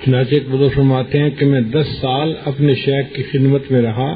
چنانچہ ایک بزرگ فرماتے ہیں کہ میں 10 سال اپنے شیخ کی خدمت میں رہا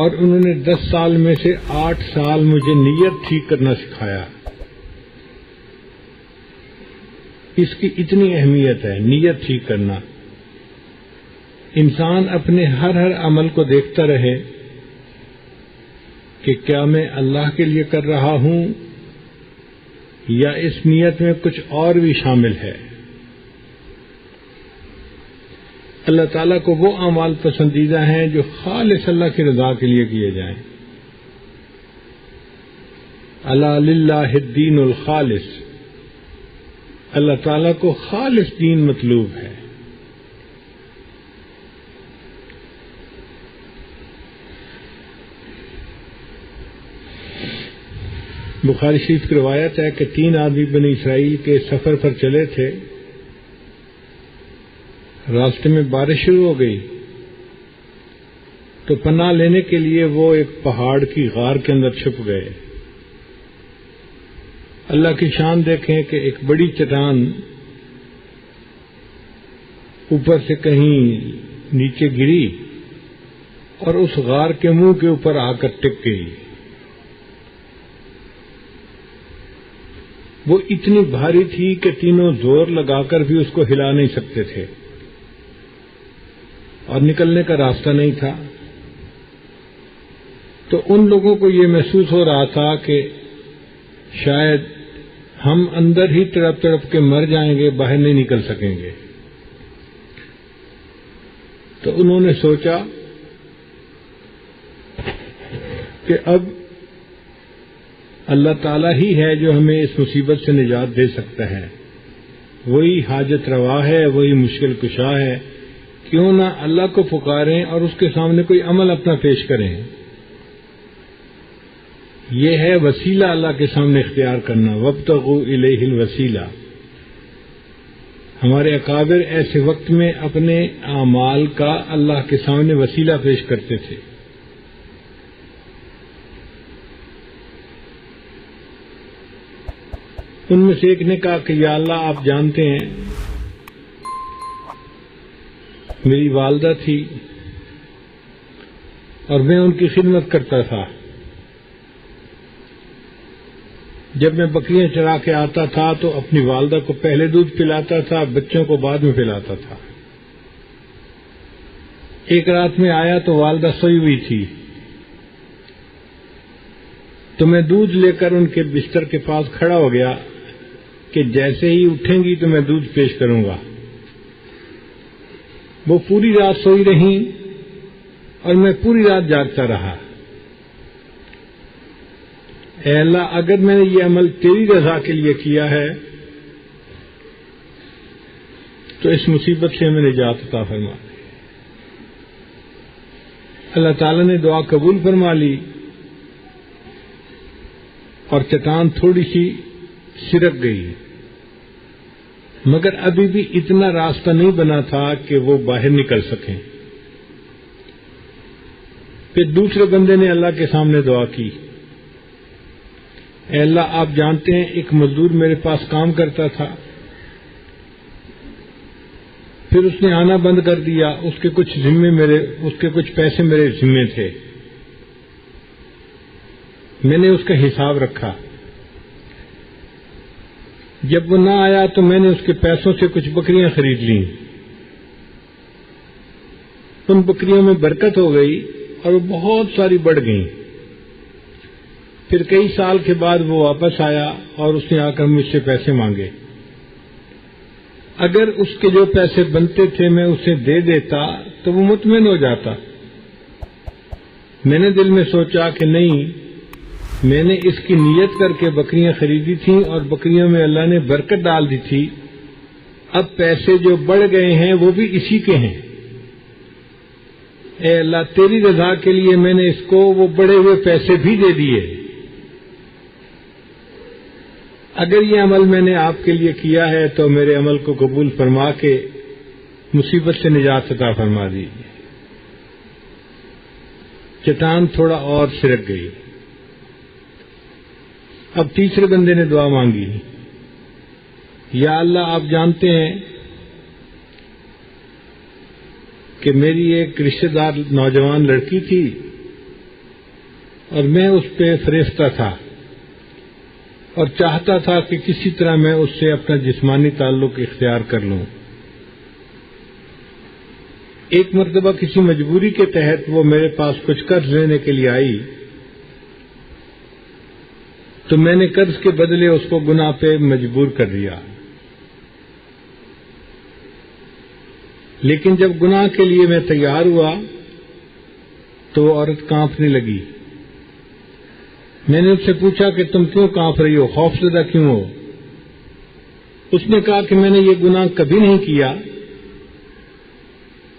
اور انہوں نے 10 سال میں سے 8 سال مجھے نیت ٹھیک کرنا سکھایا. اس کی اتنی اہمیت ہے نیت ٹھیک کرنا. انسان اپنے ہر عمل کو دیکھتا رہے کہ کیا میں اللہ کے لیے کر رہا ہوں یا اس نیت میں کچھ اور بھی شامل ہے. اللہ تعالیٰ کو وہ اعمال پسندیدہ ہیں جو خالص اللہ کی رضا کے لیے کیے جائیں. الا للہ الدین الخالص، اللہ تعالیٰ کو خالص دین مطلوب ہے. بخاری شریف کی روایت ہے کہ 3 آدمی بنی اسرائیل کے سفر پر چلے تھے. راستے میں بارش شروع ہو گئی تو پناہ لینے کے لیے وہ ایک پہاڑ کی غار کے اندر چھپ گئے. اللہ کی شان دیکھیں کہ ایک بڑی چٹان اوپر سے کہیں نیچے گری اور اس غار کے منہ کے اوپر آ کر ٹک گئی. وہ اتنی بھاری تھی کہ تینوں زور لگا کر بھی اس کو ہلا نہیں سکتے تھے اور نکلنے کا راستہ نہیں تھا. تو ان لوگوں کو یہ محسوس ہو رہا تھا کہ شاید ہم اندر ہی تڑپ تڑپ کے مر جائیں گے، باہر نہیں نکل سکیں گے. تو انہوں نے سوچا کہ اب اللہ تعالیٰ ہی ہے جو ہمیں اس مصیبت سے نجات دے سکتا ہے، وہی حاجت روا ہے، وہی مشکل کشا ہے. کیوں نہ اللہ کو پکاریں اور اس کے سامنے کوئی عمل اپنا پیش کریں. یہ ہے وسیلہ اللہ کے سامنے اختیار کرنا. وابتغوا الیہ الوسیلہ. ہمارے اکابر ایسے وقت میں اپنے اعمال کا اللہ کے سامنے وسیلہ پیش کرتے تھے. ان میں سے ایک نے کہا کہ یا اللہ آپ جانتے ہیں میری والدہ تھی اور میں ان کی خدمت کرتا تھا. جب میں بکریاں چرا کے آتا تھا تو اپنی والدہ کو پہلے دودھ پلاتا تھا، بچوں کو بعد میں پلاتا تھا. ایک رات میں آیا تو والدہ سوئی ہوئی تھی تو میں دودھ لے کر ان کے بستر کے پاس کھڑا ہو گیا کہ جیسے ہی اٹھیں گی تو میں دودھ پیش کروں گا. وہ پوری رات سوئی رہیں اور میں پوری رات جاگتا رہا. اے اللہ اگر میں نے یہ عمل تیری رضا کے لیے کیا ہے تو اس مصیبت سے ہمیں نجات عطا فرما. اللہ تعالیٰ نے دعا قبول فرما لی اور چٹان تھوڑی سی سرک گئی، مگر ابھی بھی اتنا راستہ نہیں بنا تھا کہ وہ باہر نکل سکیں. پھر دوسرے بندے نے اللہ کے سامنے دعا کی، اے اللہ آپ جانتے ہیں ایک مزدور میرے پاس کام کرتا تھا، پھر اس نے آنا بند کر دیا. اس کے کچھ پیسے میرے ذمے تھے، میں نے اس کا حساب رکھا. جب وہ نہ آیا تو میں نے اس کے پیسوں سے کچھ بکریاں خرید لیں. ان بکریوں میں برکت ہو گئی اور وہ بہت ساری بڑھ گئیں. پھر کئی سال کے بعد وہ واپس آیا اور اس نے آ کر مجھ سے پیسے مانگے. اگر اس کے جو پیسے بنتے تھے میں اسے دے دیتا تو وہ مطمئن ہو جاتا. میں نے دل میں سوچا کہ نہیں، میں نے اس کی نیت کر کے بکریاں خریدی تھیں اور بکریوں میں اللہ نے برکت ڈال دی تھی. اب پیسے جو بڑھ گئے ہیں وہ بھی اسی کے ہیں. اے اللہ تیری رضا کے لیے میں نے اس کو وہ بڑے ہوئے پیسے بھی دے دیے. اگر یہ عمل میں نے آپ کے لیے کیا ہے تو میرے عمل کو قبول فرما کے مصیبت سے نجات عطا فرما دیجیے. چٹان تھوڑا اور سرک گئی. اب تیسرے بندے نے دعا مانگی، یا اللہ آپ جانتے ہیں کہ میری ایک رشتہ دار نوجوان لڑکی تھی اور میں اس پہ فریفتہ تھا اور چاہتا تھا کہ کسی طرح میں اس سے اپنا جسمانی تعلق اختیار کر لوں. ایک مرتبہ کسی مجبوری کے تحت وہ میرے پاس کچھ قرض لینے کے لیے آئی تو میں نے قرض کے بدلے اس کو گناہ پہ مجبور کر دیا. لیکن جب گناہ کے لیے میں تیار ہوا تو وہ عورت کانپنے لگی. میں نے اس سے پوچھا کہ تم کیوں کانپ رہی ہو، خوف زدہ کیوں ہو؟ اس نے کہا کہ میں نے یہ گناہ کبھی نہیں کیا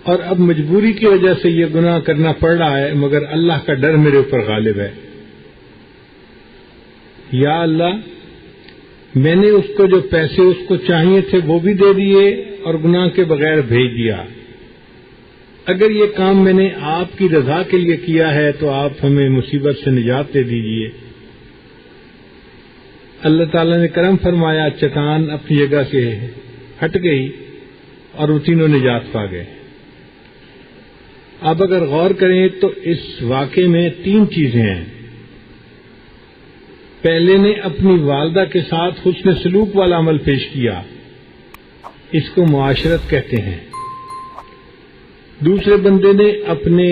اور اب مجبوری کی وجہ سے یہ گناہ کرنا پڑ رہا ہے، مگر اللہ کا ڈر میرے اوپر غالب ہے. یا اللہ، میں نے اس کو جو پیسے اس کو چاہیے تھے وہ بھی دے دیے اور گناہ کے بغیر بھیج دیا. اگر یہ کام میں نے آپ کی رضا کے لیے کیا ہے تو آپ ہمیں مصیبت سے نجات دے دیجیے. اللہ تعالیٰ نے کرم فرمایا، چٹان اپنی جگہ سے ہٹ گئی اور وہ تینوں نجات پا گئے. اب اگر غور کریں تو اس واقعے میں 3 چیزیں ہیں. پہلے نے اپنی والدہ کے ساتھ حسن سلوک والا عمل پیش کیا، اس کو معاشرت کہتے ہیں. دوسرے بندے نے اپنے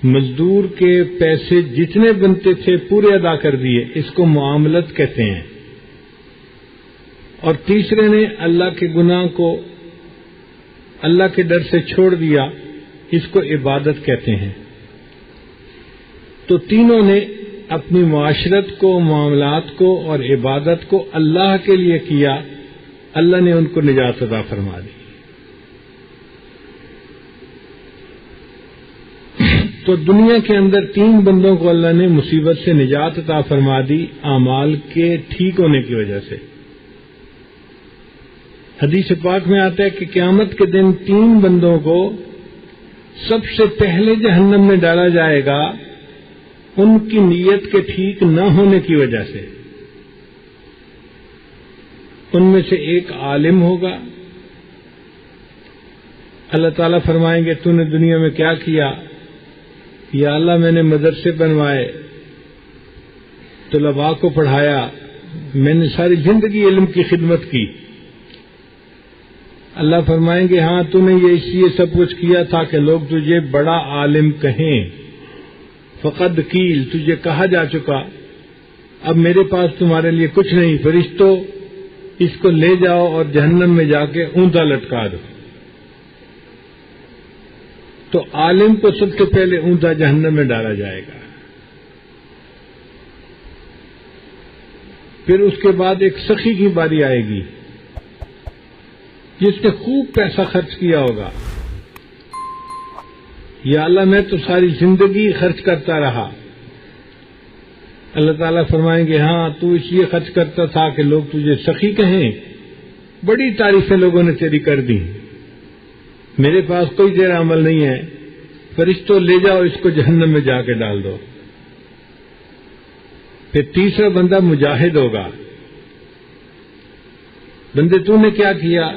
مزدور کے پیسے جتنے بنتے تھے پورے ادا کر دیے، اس کو معاملت کہتے ہیں. اور تیسرے نے اللہ کے گناہ کو اللہ کے ڈر سے چھوڑ دیا، اس کو عبادت کہتے ہیں. تو تینوں نے اپنی معاشرت کو، معاملات کو اور عبادت کو اللہ کے لیے کیا. اللہ نے ان کو نجات عطا فرما دی. تو دنیا کے اندر 3 بندوں کو اللہ نے مصیبت سے نجات عطا فرما دی اعمال کے ٹھیک ہونے کی وجہ سے. حدیث پاک میں آتا ہے کہ قیامت کے دن 3 بندوں کو سب سے پہلے جہنم میں ڈالا جائے گا ان کی نیت کے ٹھیک نہ ہونے کی وجہ سے. ان میں سے ایک عالم ہوگا. اللہ تعالیٰ فرمائیں گے تو نے دنیا میں کیا کیا؟ یا اللہ میں نے مدرسے بنوائے، طلباء کو پڑھایا، میں نے ساری زندگی علم کی خدمت کی. اللہ فرمائیں گے ہاں تو نے یہ اس لیے سب کچھ کیا تھا کہ لوگ تجھے بڑا عالم کہیں. فقد قیل، تجھے کہا جا چکا، اب میرے پاس تمہارے لیے کچھ نہیں. فرشتوں اس کو لے جاؤ اور جہنم میں جا کے اوندا لٹکا دو. تو عالم کو سب سے پہلے اوندا جہنم میں ڈالا جائے گا. پھر اس کے بعد ایک سخی کی باری آئے گی جس نے خوب پیسہ خرچ کیا ہوگا. یا اللہ میں تو ساری زندگی خرچ کرتا رہا. اللہ تعالیٰ فرمائیں گے ہاں تو اس لیے خرچ کرتا تھا کہ لوگ تجھے سخی کہیں، بڑی تعریفیں لوگوں نے تیری کر دی، میرے پاس کوئی تیرا عمل نہیں ہے. فرشتوں لے جاؤ اس کو جہنم میں جا کے ڈال دو. پھر تیسرا بندہ مجاہد ہوگا. بندے تو نے کیا کیا؟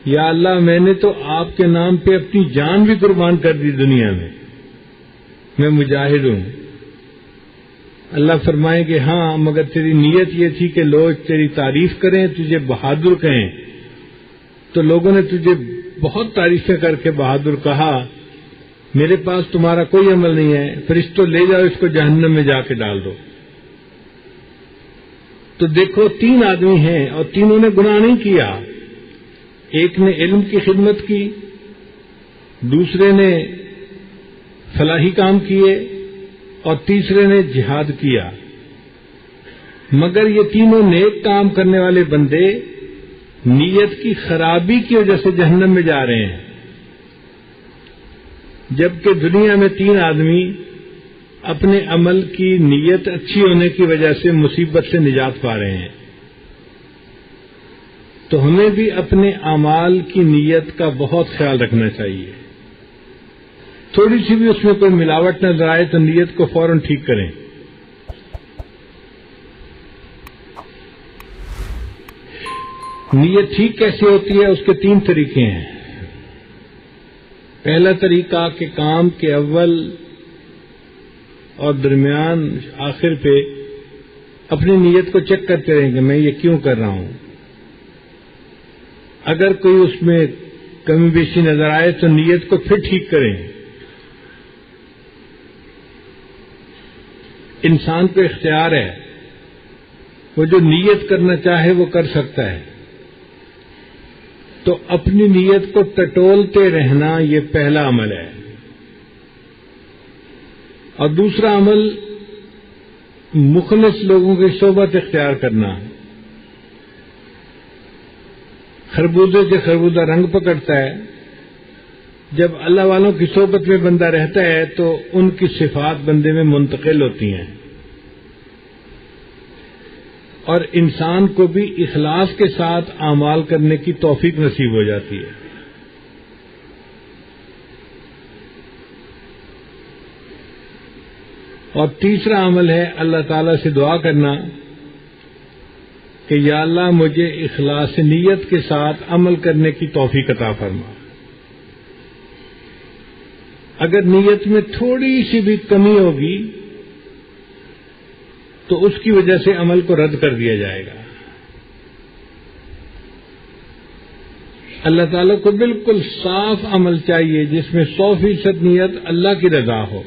یا اللہ میں نے تو آپ کے نام پہ اپنی جان بھی قربان کر دی دنیا میں مجاہد ہوں. اللہ فرمائیں گے ہاں مگر تیری نیت یہ تھی کہ لوگ تیری تعریف کریں، تجھے بہادر کہیں. تو لوگوں نے تجھے بہت تعریفیں کر کے بہادر کہا، میرے پاس تمہارا کوئی عمل نہیں ہے. فرشتوں لے جاؤ اس کو جہنم میں جا کے ڈال دو. تو دیکھو 3 آدمی ہیں اور تینوں نے گناہ نہیں کیا. ایک نے علم کی خدمت کی، دوسرے نے فلاحی کام کیے اور تیسرے نے جہاد کیا. مگر یہ تینوں نیک کام کرنے والے بندے نیت کی خرابی کی وجہ سے جہنم میں جا رہے ہیں، جبکہ دنیا میں 3 آدمی اپنے عمل کی نیت اچھی ہونے کی وجہ سے مصیبت سے نجات پا رہے ہیں. تو ہمیں بھی اپنے اعمال کی نیت کا بہت خیال رکھنا چاہیے. تھوڑی سی بھی اس میں کوئی ملاوٹ نظر آئے تو نیت کو فوراً ٹھیک کریں. نیت ٹھیک کیسے ہوتی ہے؟ اس کے 3 طریقے ہیں. پہلا طریقہ کہ کام کے اول اور درمیان آخر پہ اپنی نیت کو چیک کرتے رہیں کہ میں یہ کیوں کر رہا ہوں. اگر کوئی اس میں کمی بیشی نظر آئے تو نیت کو پھر ٹھیک کریں. انسان کو اختیار ہے، وہ جو نیت کرنا چاہے وہ کر سکتا ہے. تو اپنی نیت کو ٹٹولتے رہنا یہ پہلا عمل ہے. اور دوسرا عمل مخلص لوگوں کی صحبت اختیار کرنا. خربوزے سے خربوزہ رنگ پکڑتا ہے. جب اللہ والوں کی صحبت میں بندہ رہتا ہے تو ان کی صفات بندے میں منتقل ہوتی ہیں، اور انسان کو بھی اخلاص کے ساتھ اعمال کرنے کی توفیق نصیب ہو جاتی ہے. اور تیسرا عمل ہے اللہ تعالی سے دعا کرنا کہ یا اللہ مجھے اخلاص نیت کے ساتھ عمل کرنے کی توفیق عطا فرما. اگر نیت میں تھوڑی سی بھی کمی ہوگی تو اس کی وجہ سے عمل کو رد کر دیا جائے گا. اللہ تعالیٰ کو بالکل صاف عمل چاہیے جس میں 100% نیت اللہ کی رضا ہو.